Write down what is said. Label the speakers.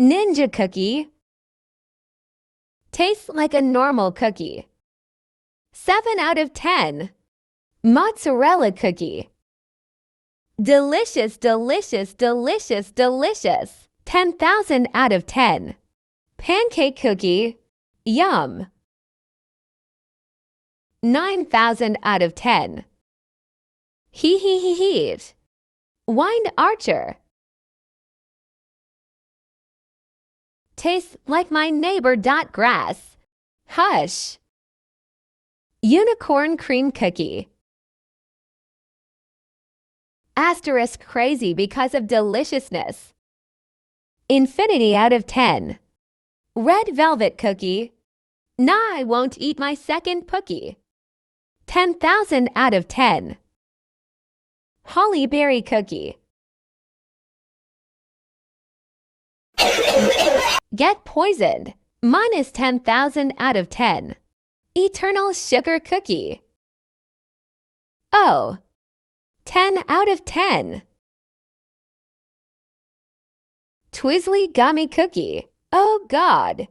Speaker 1: Ninja cookie. Tastes like a normal cookie. 7 out of 10. Mozzarella cookie. Delicious, delicious, delicious, delicious. 10,000 out of 10. Pancake cookie. Yum. 9,000 out of 10. Heat. Wine archer. Tastes like my neighbor. Grass. Hush. Unicorn cream cookie. Asterisk crazy because of deliciousness. Infinity out of 10. Red velvet cookie. Nah, I won't eat my second cookie. 10,000 out of 10. Holly berry cookie. Get poisoned. Minus 10,000 out of 10. Eternal sugar cookie. Oh. 10 out of 10. Twizzly gummy cookie. Oh God.